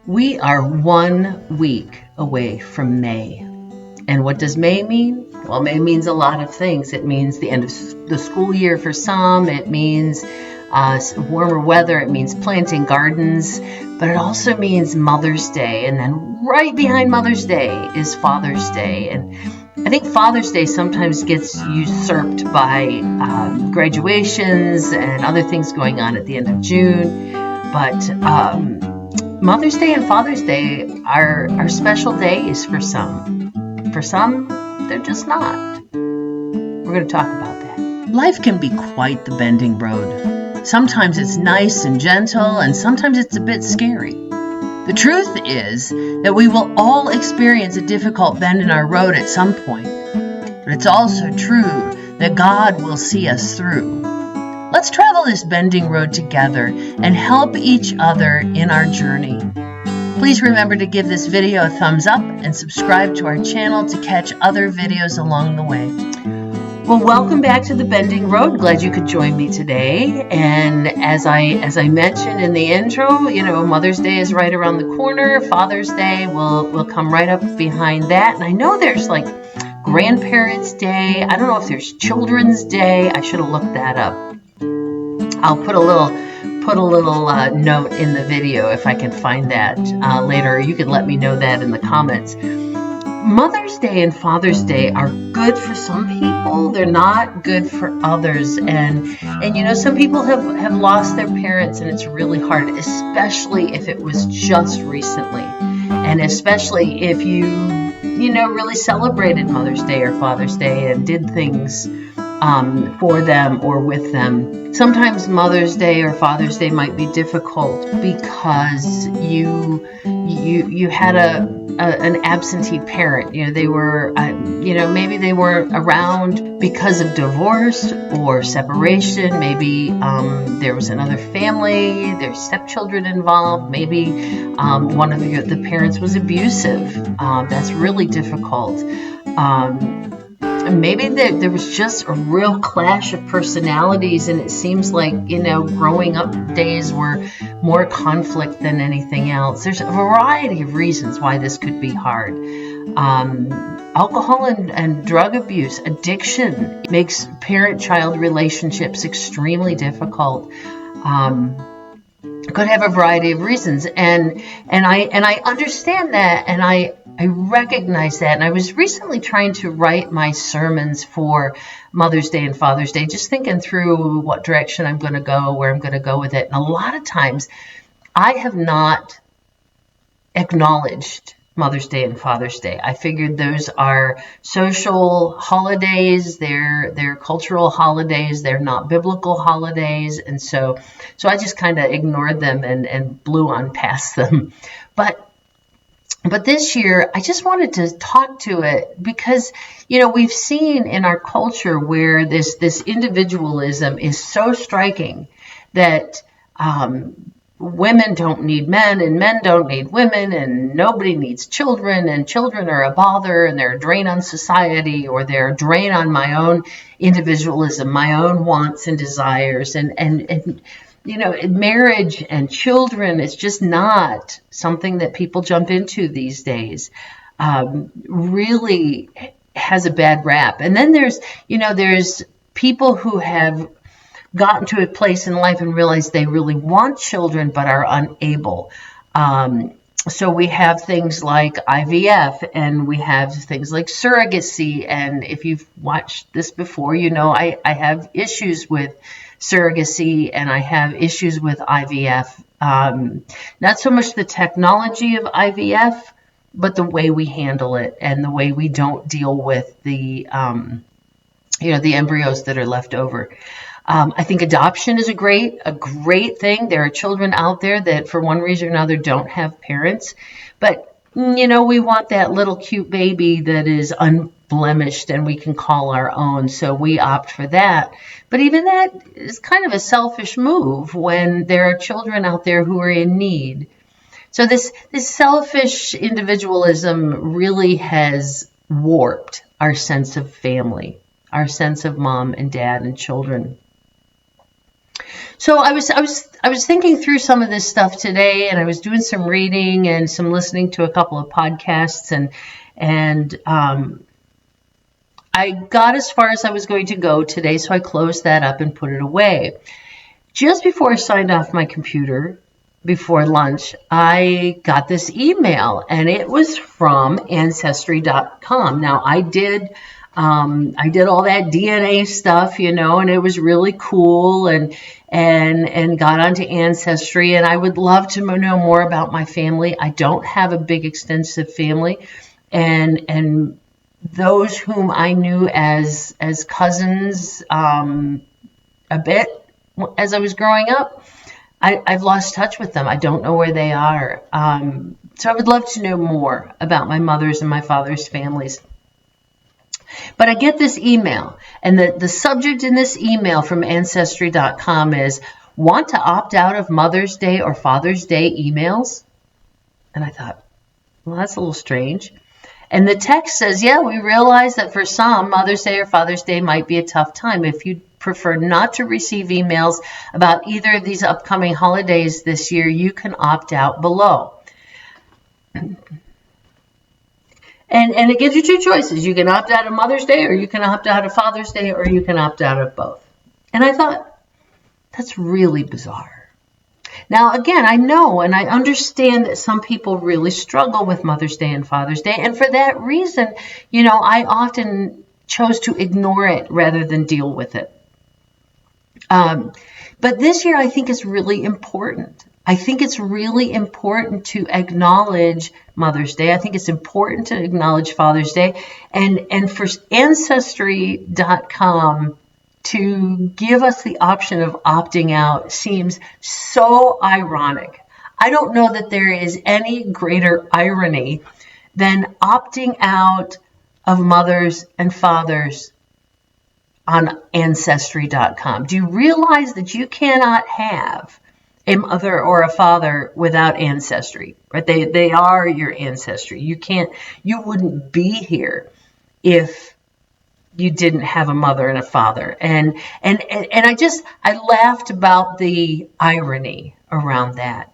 We are 1 week away from May. And what does May mean? Well, May means a lot of things. It means the end of the school year for some. It means warmer weather. It means planting gardens. But it also means Mother's Day. And then right behind Mother's Day is Father's Day. And I think Father's Day sometimes gets usurped by graduations and other things going on at the end of June. But Mother's Day and Father's Day are special days for some. For some, they're just not. We're going to talk about that. Life can be quite the bending road. Sometimes it's nice and gentle, and sometimes it's a bit scary. The truth is that we will all experience a difficult bend in our road at some point. But it's also true that God will see us through. Let's travel this bending road together and help each other in our journey. Please remember to give this video a thumbs up and subscribe to our channel to catch other videos along the way. Well, welcome back to the Bending Road. Glad you could join me today. And as I mentioned in the intro, Mother's Day is right around the corner. Father's Day will come right up behind that. And I know there's like Grandparents' Day. I don't know if there's Children's Day. I should have looked that up. I'll put a little note in the video if I can find that later. You can let me know that in the comments. Mother's Day and Father's Day are good for some people. They're not good for others. And some people have lost their parents, and it's really hard, especially if it was just recently. And especially if you really celebrated Mother's Day or Father's Day and did things for them or with them. Sometimes Mother's Day or Father's Day might be difficult because you had an absentee parent. They were maybe they weren't around because of divorce or separation. Maybe there was another family, there's stepchildren involved. Maybe one of the parents was abusive. That's really difficult. Maybe there was just a real clash of personalities, and it seems like, growing up days were more conflict than anything else. There's a variety of reasons why this could be hard. Alcohol and drug abuse, addiction makes parent-child relationships extremely difficult. Could have a variety of reasons, and I understand that, and I recognize that. And I was recently trying to write my sermons for Mother's Day and Father's Day, just thinking through what direction I'm going to go, where I'm going to go with it. And a lot of times I have not acknowledged Mother's Day and Father's Day. I figured those are social holidays, they're cultural holidays, they're not biblical holidays, and so I just kind of ignored them and blew on past them. But this year, I just wanted to talk to it because, we've seen in our culture where this individualism is so striking that women don't need men and men don't need women and nobody needs children and children are a bother and they're a drain on society or they're a drain on my own individualism, my own wants and desires. And marriage and children is just not something that people jump into these days. Really has a bad rap. And then there's people who have gotten to a place in life and realize they really want children but are unable. So we have things like IVF and we have things like surrogacy. And if you've watched this before, I have issues with surrogacy and I have issues with IVF. Not so much the technology of IVF, but the way we handle it and the way we don't deal with the embryos that are left over. I think adoption is a great thing. There are children out there that for one reason or another don't have parents, but we want that little cute baby that is unblemished and we can call our own, so we opt for that. But even that is kind of a selfish move when there are children out there who are in need. So this selfish individualism really has warped our sense of family, our sense of mom and dad and children. So I was thinking through some of this stuff today, and I was doing some reading and some listening to a couple of podcasts, and I got as far as I was going to go today, so I closed that up and put it away. Just before I signed off my computer before lunch, I got this email, and it was from Ancestry.com. Now, I did all that DNA stuff, and it was really cool, and got onto Ancestry, and I would love to know more about my family. I don't have a big extensive family, and those whom I knew as cousins a bit as I was growing up, I've lost touch with them. I don't know where they are. So I would love to know more about my mother's and my father's families. But I get this email, and the subject in this email from Ancestry.com is, want to opt out of Mother's Day or Father's Day emails? And I thought, well, that's a little strange. And the text says, yeah, we realize that for some, Mother's Day or Father's Day might be a tough time. If you prefer not to receive emails about either of these upcoming holidays this year, you can opt out below. And it gives you two choices. You can opt out of Mother's Day, or you can opt out of Father's Day, or you can opt out of both. And I thought, that's really bizarre. Now, again, I know and I understand that some people really struggle with Mother's Day and Father's Day. And for that reason, I often chose to ignore it rather than deal with it. But this year, I think is really important. I think it's really important to acknowledge Mother's Day. I think it's important to acknowledge Father's Day. And for Ancestry.com to give us the option of opting out seems so ironic. I don't know that there is any greater irony than opting out of mothers and fathers on Ancestry.com. Do you realize that you cannot have a mother or a father without ancestry? Right? They are your ancestry. You wouldn't be here if you didn't have a mother and a father. And I laughed about the irony around that.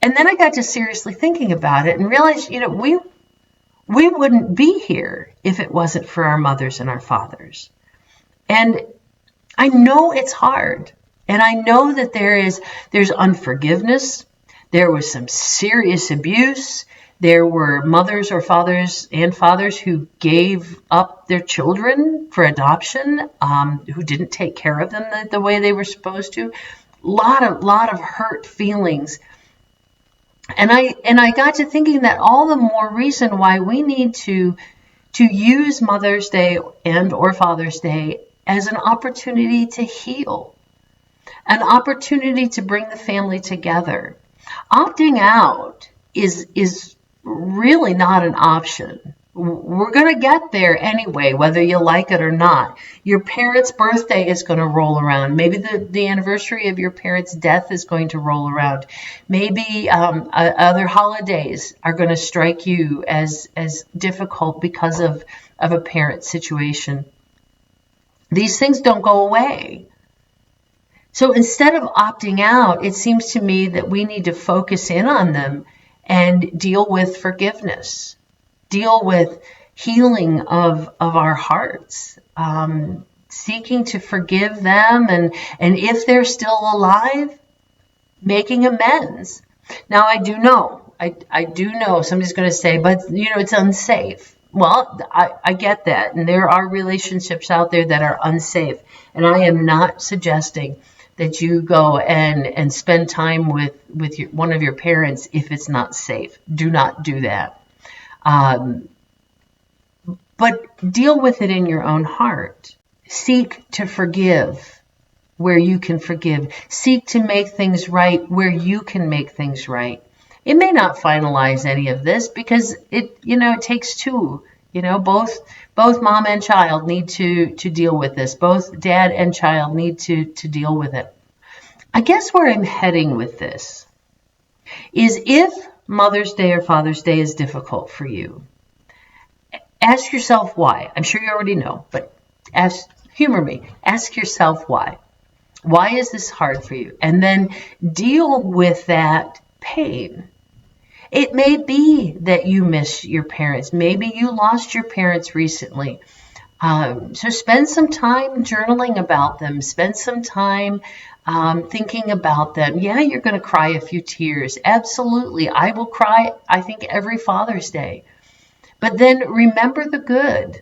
And then I got to seriously thinking about it and realized, we wouldn't be here if it wasn't for our mothers and our fathers. And I know it's hard. And I know that there's unforgiveness. There was some serious abuse. There were mothers or fathers who gave up their children for adoption, who didn't take care of them the way they were supposed to. Lot of hurt feelings. And I got to thinking that all the more reason why we need to use Mother's Day and or Father's Day as an opportunity to heal, an opportunity to bring the family together. Opting out is really not an option. We're going to get there anyway, whether you like it or not. Your parents' birthday is going to roll around. Maybe the anniversary of your parents' death is going to roll around. Maybe other holidays are going to strike you as difficult because of a parent situation. These things don't go away. So instead of opting out, it seems to me that we need to focus in on them and deal with forgiveness, deal with healing of our hearts, seeking to forgive them, and if they're still alive, making amends. Now, I do know somebody's going to say, but it's unsafe. Well, I get that, and there are relationships out there that are unsafe, and I am not suggesting that you go and spend time with one of your parents if it's not safe. Do not do that. But deal with it in your own heart. Seek to forgive where you can forgive. Seek to make things right where you can make things right. It may not finalize any of this because it takes two. Both mom and child need to deal with this. Both dad and child need to deal with it. I guess where I'm heading with this is, if Mother's Day or Father's Day is difficult for you, ask yourself why. I'm sure you already know, but humor me. Ask yourself why. Why is this hard for you? And then deal with that pain. It may be that you miss your parents. Maybe you lost your parents recently. So spend some time journaling about them. Spend some time thinking about them. Yeah, you're going to cry a few tears. Absolutely. I will cry, I think, every Father's Day. But then remember the good.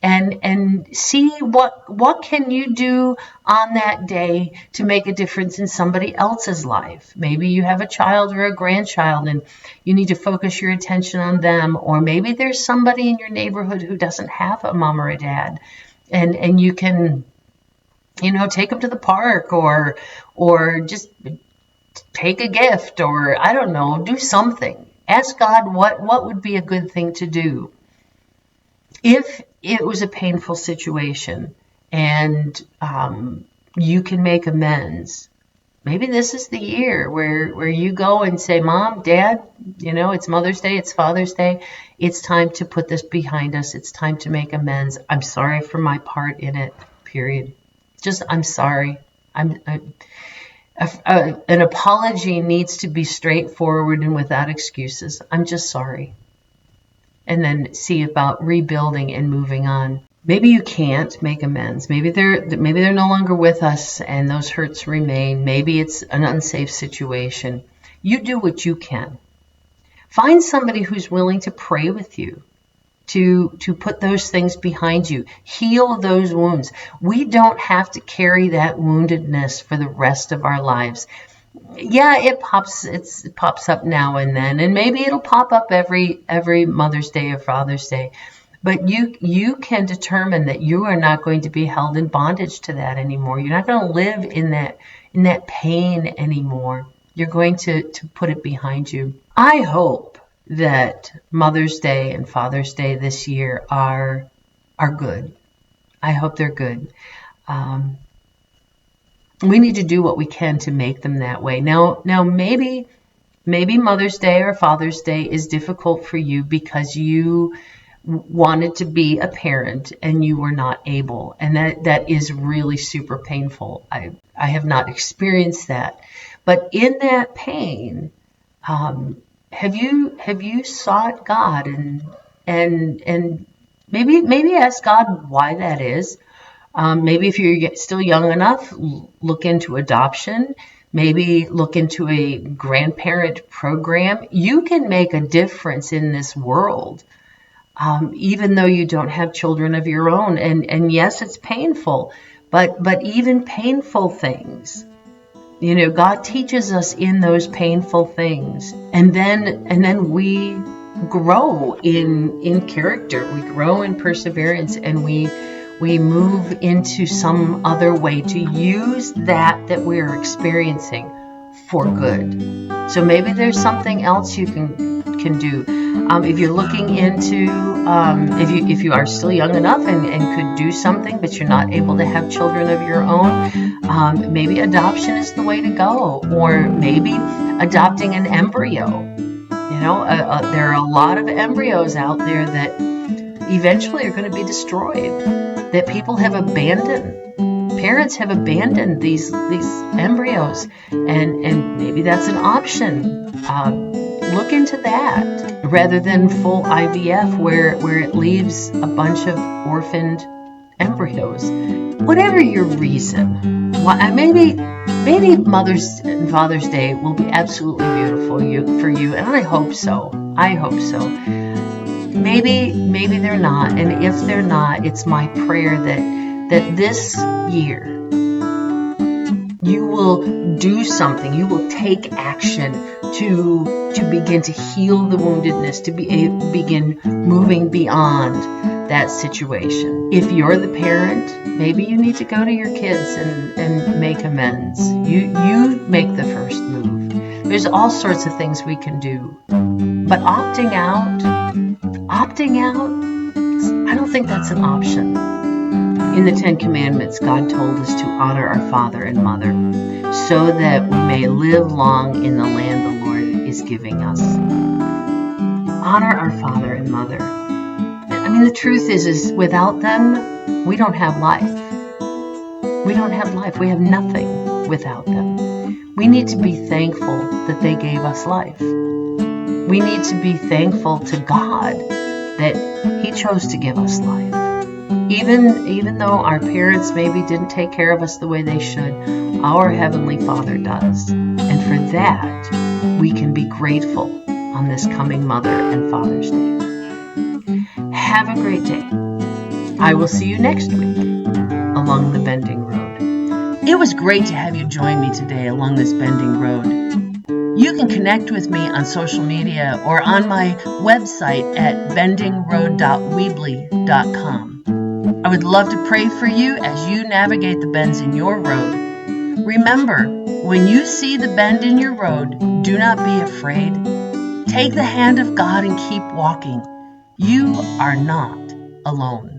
And see what can you do on that day to make a difference in somebody else's life. Maybe you have a child or a grandchild and you need to focus your attention on them, or maybe there's somebody in your neighborhood who doesn't have a mom or a dad, and you can, take them to the park, or just take a gift, or I don't know, do something. Ask God what would be a good thing to do. If it was a painful situation and you can make amends, maybe this is the year where you go and say, Mom, Dad, it's Mother's Day, it's Father's Day. It's time to put this behind us. It's time to make amends. I'm sorry for my part in it, period. Just, I'm sorry. An apology needs to be straightforward and without excuses. I'm just sorry. And then see about rebuilding and moving on. Maybe you can't make amends. Maybe they're no longer with us and those hurts remain. Maybe it's an unsafe situation. You do what you can. Find somebody who's willing to pray with you, to put those things behind you. Heal those wounds. We don't have to carry that woundedness for the rest of our lives. Yeah, it pops up now and then, and maybe it'll pop up every Mother's Day or Father's Day. But you can determine that you are not going to be held in bondage to that anymore. You're not going to live in that pain anymore. You're going to put it behind you. I hope that Mother's Day and Father's Day this year are good. I hope they're good. We need to do what we can to make them that way. Now maybe Mother's Day or Father's Day is difficult for you because you wanted to be a parent and you were not able, and that is really super painful. I have not experienced that, but in that pain, have you sought God and maybe ask God why that is. Maybe if you're still young enough, look into adoption. Maybe look into a grandparent program. You can make a difference in this world, even though you don't have children of your own. And yes, it's painful, but even painful things, God teaches us in those painful things, and then we grow in character. We grow in perseverance, and we move into some other way to use that we're experiencing for good. So maybe there's something else you can do. If you're looking into, if you are still young enough and could do something, but you're not able to have children of your own, maybe adoption is the way to go, or maybe adopting an embryo. There are a lot of embryos out there that eventually are going to be destroyed, that people have abandoned. Parents have abandoned these embryos, and maybe that's an option. Look into that rather than full IVF, where it leaves a bunch of orphaned embryos. Whatever your reason, maybe Mother's and Father's Day will be absolutely beautiful for you, and I hope so. Maybe they're not, and if they're not, it's my prayer that this year you will do something, you will take action to begin to heal the woundedness, to begin moving beyond that situation. If you're the parent, maybe you need to go to your kids and make amends. You make the first move. There's all sorts of things we can do, but opting out, I don't think that's an option. In the Ten Commandments, God told us to honor our father and mother so that we may live long in the land the Lord is giving us. Honor our father and mother. The truth is without them, we don't have life. We don't have life. We have nothing without them. We need to be thankful that they gave us life. We need to be thankful to God that He chose to give us life. Even though our parents maybe didn't take care of us the way they should, our Heavenly Father does. And for that, we can be grateful on this coming Mother and Father's Day. Have a great day. I will see you next week along the Bending Road. It was great to have you join me today along this Bending Road. You can connect with me on social media or on my website at bendingroad.weebly.com. I would love to pray for you as you navigate the bends in your road. Remember, when you see the bend in your road, do not be afraid. Take the hand of God and keep walking. You are not alone.